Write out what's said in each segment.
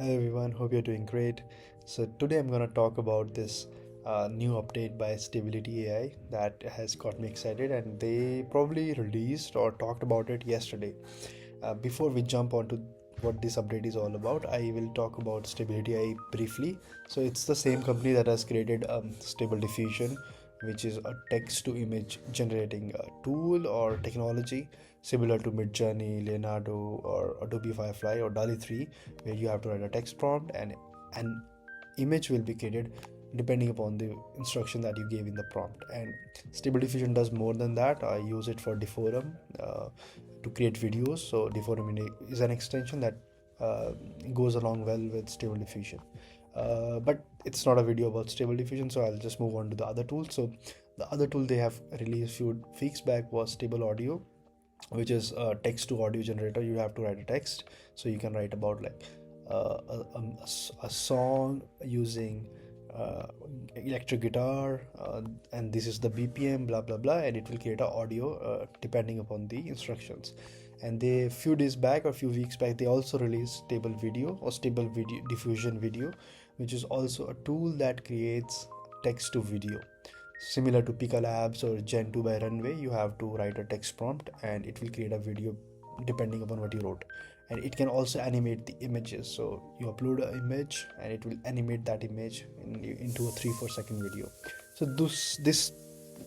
Hello everyone, hope you're doing great. So today I'm going to talk about this new update by Stability AI that has got me excited, and they probably released or talked about it yesterday. Before we jump onto what this update is all about, I will talk about Stability AI briefly. So it's the same company that has created Stable Diffusion, which is a text to image generating tool or technology similar to Midjourney, Leonardo, or Adobe Firefly or DALL-E 3, where you have to write a text prompt and an image will be created depending upon the instruction that you gave in the prompt. And Stable Diffusion does more than that. I use it for Deforum to create videos. So Deforum is an extension that goes along well with Stable Diffusion. But it's not a video about Stable Diffusion, so I'll just move on to the other tool. So the other tool they have released few weeks back was Stable Audio, which is a text to audio generator. You have to write a text, so you can write about like a song using uh, electric guitar, and this is the BPM, blah blah blah, and it will create a audio depending upon the instructions. And they few days back or few weeks back they also released Stable Video or Stable Video Diffusion Video, which is also a tool that creates text to video. Similar to Pika Labs or Gen 2 by Runway, you have to write a text prompt and it will create a video depending upon what you wrote. And it can also animate the images. So you upload an image and it will animate that image into a 3-4 second video. So this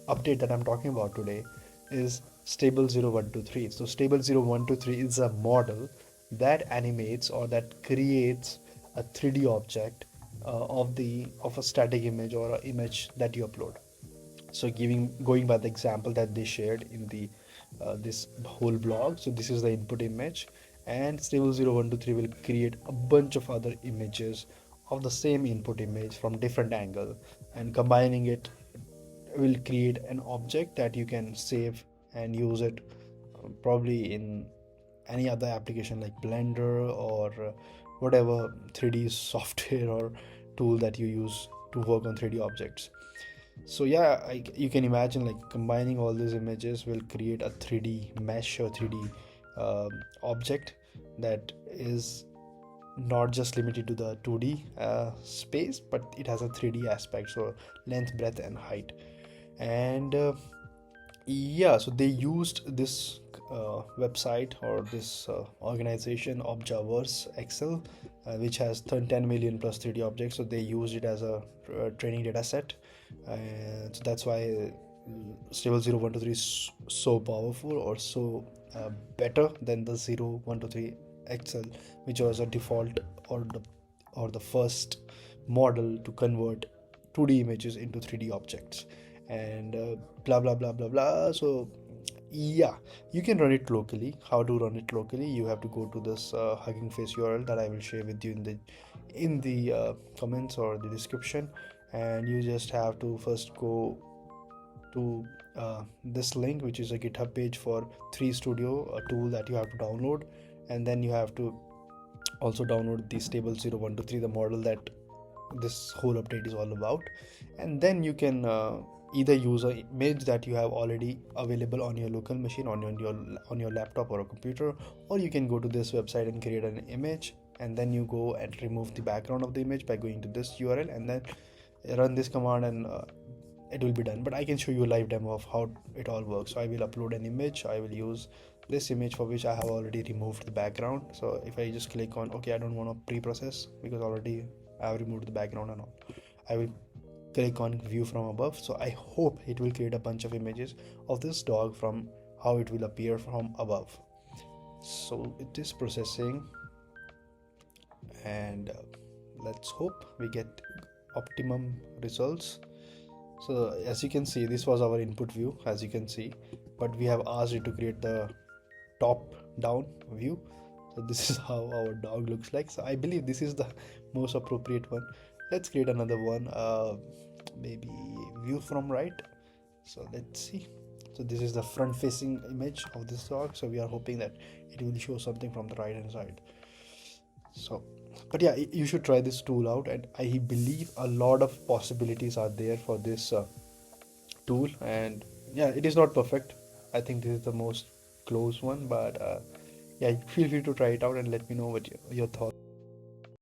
update that I'm talking about today is Stable 0123. So Stable 0123 is a model that animates or that creates a 3D object of a static image or an image that you upload. So going by the example that they shared in the this whole blog, so this is the input image, and Stable 0123 will create a bunch of other images of the same input image from different angle, and combining it will create an object that you can save and use it probably in any other application like Blender or whatever 3D software or tool that you use to work on 3D objects. So yeah, you can imagine like combining all these images will create a 3D mesh or 3D object that is not just limited to the 2D space, but it has a 3D aspect, so length, breadth, and height. And yeah, so they used this website or this organization Objaverse Excel, which has 10 million plus 3D objects. So they used it as a training data set, so that's why Stable 0123 is so powerful or so better than the 0123 Excel, which was a default or the first model to convert 2D images into 3D objects, and blah blah blah blah blah. So yeah, you can run it locally. How to run it locally? You have to go to this Hugging Face URL that I will share with you in the comments or the description, and you just have to first go to this link, which is a GitHub page for 3 Studio, a tool that you have to download, and then you have to also download the Stable 0123, the model that this whole update is all about. And then you can either use an image that you have already available on your local machine, on your laptop or a computer, or you can go to this website and create an image, and then you go and remove the background of the image by going to this URL and then run this command, and it will be done. But I can show you a live demo of how it all works. So I will upload an image. I will use this image for which I have already removed the background. So if I just click on okay, I don't want to pre-process because already I have removed the background and all, I will click on view from above. So I hope it will create a bunch of images of this dog from how it will appear from above. So it is processing, and let's hope we get optimum results. So as you can see, this was our input view, as you can see, but we have asked it to create the top down view. So this is how our dog looks like. So I believe this is the most appropriate one. Let's create another one, maybe view from right. So let's see. So this is the front facing image of this dog, so we are hoping that it will show something from the right hand side. So but yeah, you should try this tool out, and I believe a lot of possibilities are there for this tool. And yeah, it is not perfect. I think this is the most close one, but yeah, feel free to try it out and let me know what your thoughts.